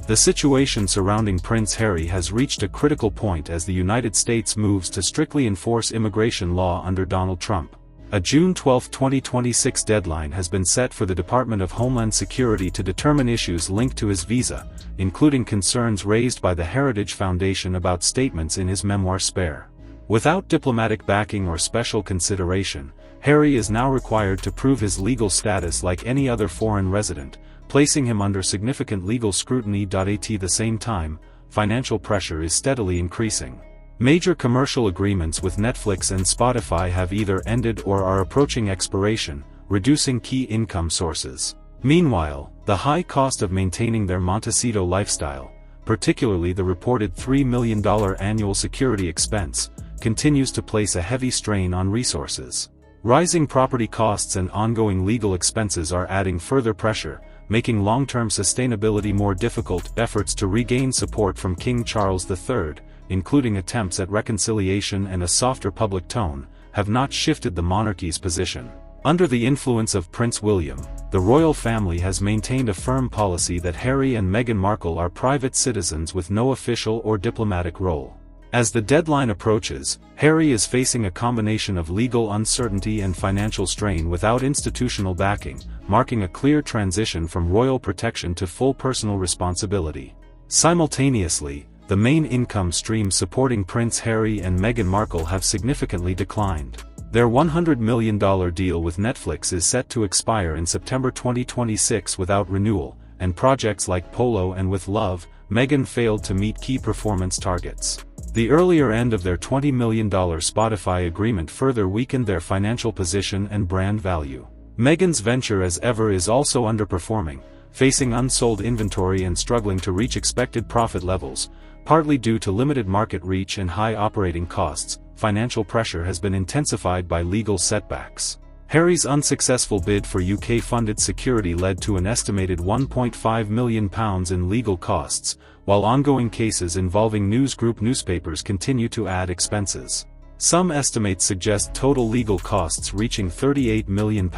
The situation surrounding Prince Harry has reached a critical point as the United States moves to strictly enforce immigration law under Donald Trump. A June 12, 2026 deadline has been set for the Department of Homeland Security to determine issues linked to his visa, including concerns raised by the Heritage Foundation about statements in his memoir Spare. Without diplomatic backing or special consideration, Harry is now required to prove his legal status like any other foreign resident, placing him under significant legal scrutiny. At the same time, financial pressure is steadily increasing. Major commercial agreements with Netflix and Spotify have either ended or are approaching expiration, reducing key income sources. Meanwhile, the high cost of maintaining their Montecito lifestyle, particularly the reported $3 million annual security expense, continues to place a heavy strain on resources. Rising property costs and ongoing legal expenses are adding further pressure, making long-term sustainability more difficult. Efforts to regain support from King Charles III, including attempts at reconciliation and a softer public tone, have not shifted the monarchy's position. Under the influence of Prince William, the royal family has maintained a firm policy that Harry and Meghan Markle are private citizens with no official or diplomatic role. As the deadline approaches, Harry is facing a combination of legal uncertainty and financial strain without institutional backing, marking a clear transition from royal protection to full personal responsibility. Simultaneously, the main income streams supporting Prince Harry and Meghan Markle have significantly declined. Their $100 million deal with Netflix is set to expire in September 2026 without renewal, and projects like Polo and With Love, Meghan failed to meet key performance targets. The earlier end of their $20 million Spotify agreement further weakened their financial position and brand value. Meghan's venture as ever is also underperforming, facing unsold inventory and struggling to reach expected profit levels, partly due to limited market reach and high operating costs. Financial pressure has been intensified by legal setbacks. Harry's unsuccessful bid for UK-funded security led to an estimated £1.5 million in legal costs, while ongoing cases involving news group newspapers continue to add expenses. Some estimates suggest total legal costs reaching £38 million,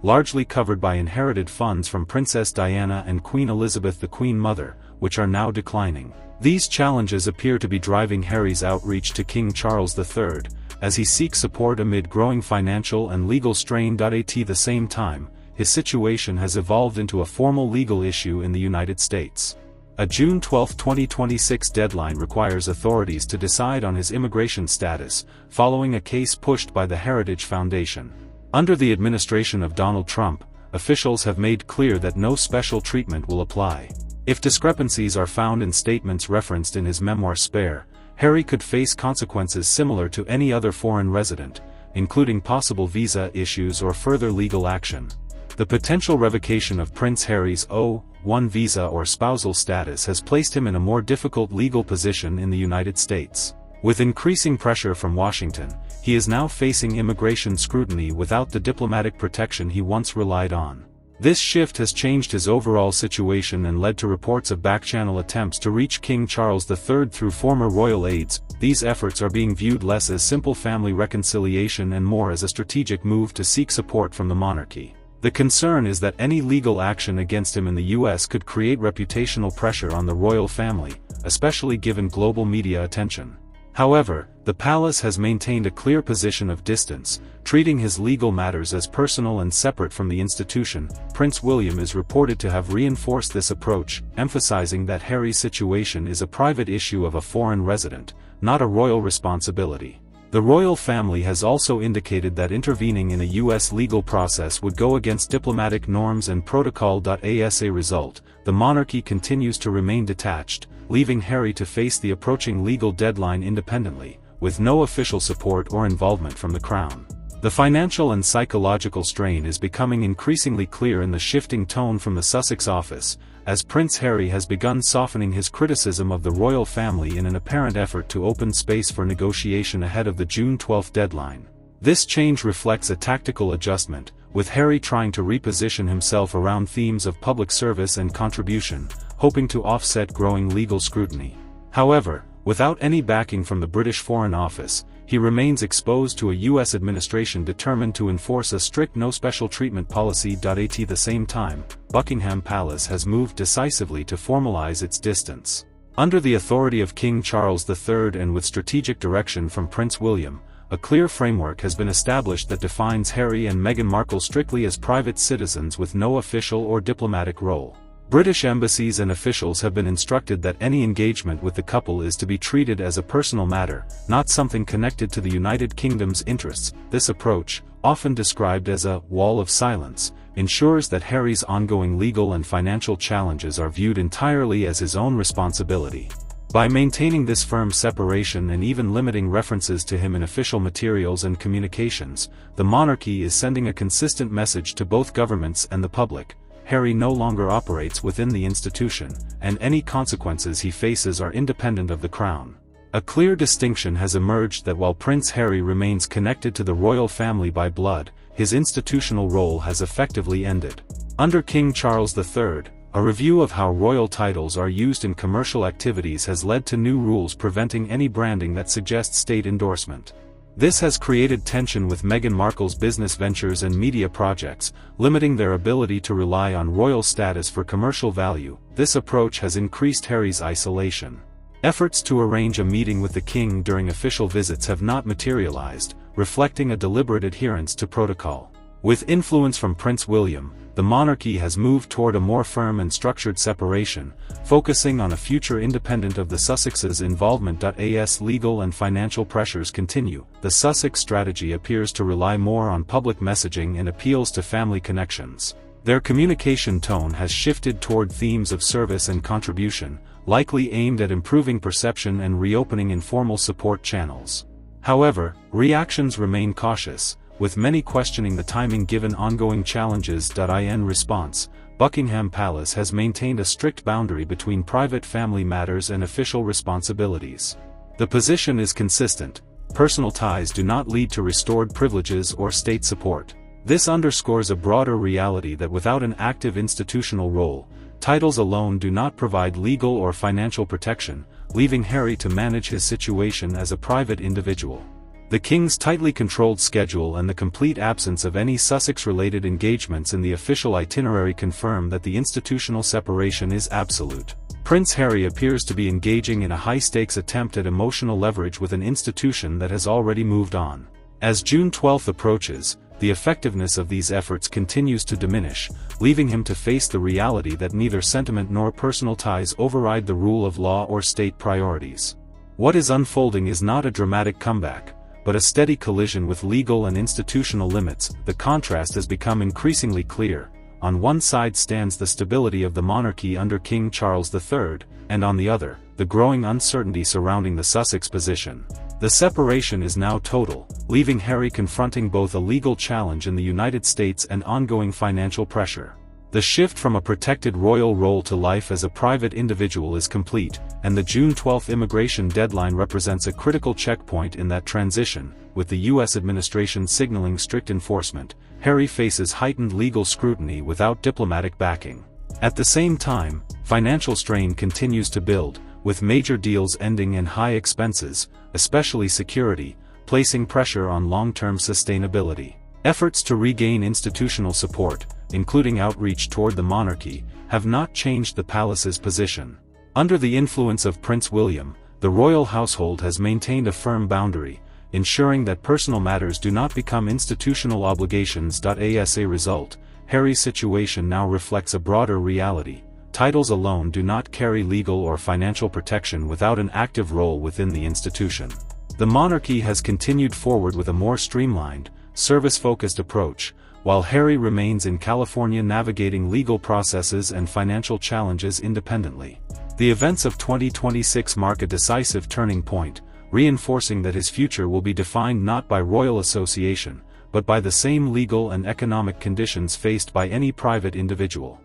largely covered by inherited funds from Princess Diana and Queen Elizabeth, the Queen Mother, which are now declining. These challenges appear to be driving Harry's outreach to King Charles III, as he seeks support amid growing financial and legal strain. At the same time, his situation has evolved into a formal legal issue in the United States. A June 12, 2026 deadline requires authorities to decide on his immigration status, following a case pushed by the Heritage Foundation. Under the administration of Donald Trump, officials have made clear that no special treatment will apply. If discrepancies are found in statements referenced in his memoir Spare, Harry could face consequences similar to any other foreign resident, including possible visa issues or further legal action. The potential revocation of Prince Harry's O-1 visa or spousal status has placed him in a more difficult legal position in the United States. With increasing pressure from Washington, he is now facing immigration scrutiny without the diplomatic protection he once relied on. This shift has changed his overall situation and led to reports of backchannel attempts to reach King Charles III through former royal aides. These efforts are being viewed less as simple family reconciliation and more as a strategic move to seek support from the monarchy. The concern is that any legal action against him in the US could create reputational pressure on the royal family, especially given global media attention. However, the palace has maintained a clear position of distance, treating his legal matters as personal and separate from the institution. Prince William is reported to have reinforced this approach, emphasizing that Harry's situation is a private issue of a foreign resident, not a royal responsibility. The royal family has also indicated that intervening in a U.S. legal process would go against diplomatic norms and protocol. As a result, the monarchy continues to remain detached, leaving Harry to face the approaching legal deadline independently, with no official support or involvement from the crown. The financial and psychological strain is becoming increasingly clear in the shifting tone from the Sussex office, as Prince Harry has begun softening his criticism of the royal family in an apparent effort to open space for negotiation ahead of the June 12 deadline. This change reflects a tactical adjustment, with Harry trying to reposition himself around themes of public service and contribution, hoping to offset growing legal scrutiny. However, without any backing from the British Foreign Office, he remains exposed to a U.S. administration determined to enforce a strict no special treatment policy. At the same time, Buckingham Palace has moved decisively to formalize its distance. Under the authority of King Charles III and with strategic direction from Prince William, a clear framework has been established that defines Harry and Meghan Markle strictly as private citizens with no official or diplomatic role. British embassies and officials have been instructed that any engagement with the couple is to be treated as a personal matter, not something connected to the United Kingdom's interests. This approach, often described as a wall of silence, ensures that Harry's ongoing legal and financial challenges are viewed entirely as his own responsibility. By maintaining this firm separation and even limiting references to him in official materials and communications, the monarchy is sending a consistent message to both governments and the public. Harry no longer operates within the institution, and any consequences he faces are independent of the crown. A clear distinction has emerged that while Prince Harry remains connected to the royal family by blood, his institutional role has effectively ended. Under King Charles III, a review of how royal titles are used in commercial activities has led to new rules preventing any branding that suggests state endorsement. This has created tension with Meghan Markle's business ventures and media projects, limiting their ability to rely on royal status for commercial value. This approach has increased Harry's isolation. Efforts to arrange a meeting with the king during official visits have not materialized, reflecting a deliberate adherence to protocol. With influence from Prince William, the monarchy has moved toward a more firm and structured separation, focusing on a future independent of the Sussexes' involvement. As legal and financial pressures continue, the Sussex strategy appears to rely more on public messaging and appeals to family connections. Their communication tone has shifted toward themes of service and contribution, likely aimed at improving perception and reopening informal support channels. However, reactions remain cautious, with many questioning the timing given ongoing challenges. In response, Buckingham Palace has maintained a strict boundary between private family matters and official responsibilities. The position is consistent: personal ties do not lead to restored privileges or state support. This underscores a broader reality that without an active institutional role, titles alone do not provide legal or financial protection, leaving Harry to manage his situation as a private individual. The king's tightly controlled schedule and the complete absence of any Sussex-related engagements in the official itinerary confirm that the institutional separation is absolute. Prince Harry appears to be engaging in a high-stakes attempt at emotional leverage with an institution that has already moved on. As June 12 approaches, the effectiveness of these efforts continues to diminish, leaving him to face the reality that neither sentiment nor personal ties override the rule of law or state priorities. What is unfolding is not a dramatic comeback, but a steady collision with legal and institutional limits. The contrast has become increasingly clear. On one side stands the stability of the monarchy under King Charles III, and on the other, the growing uncertainty surrounding the Sussex position. The separation is now total, leaving Harry confronting both a legal challenge in the United States and ongoing financial pressure. The shift from a protected royal role to life as a private individual is complete, and the June 12 immigration deadline represents a critical checkpoint in that transition. With the U.S. administration signaling strict enforcement, Harry faces heightened legal scrutiny without diplomatic backing. At the same time, financial strain continues to build, with major deals ending in high expenses, especially security, placing pressure on long-term sustainability. Efforts to regain institutional support, including outreach toward the monarchy, have not changed the palace's position. Under the influence of Prince William, the royal household has maintained a firm boundary, ensuring that personal matters do not become institutional obligations. As a result, Harry's situation now reflects a broader reality. Titles alone do not carry legal or financial protection without an active role within the institution. The monarchy has continued forward with a more streamlined, service-focused approach, while Harry remains in California navigating legal processes and financial challenges independently. The events of 2026 mark a decisive turning point, reinforcing that his future will be defined not by royal association, but by the same legal and economic conditions faced by any private individual.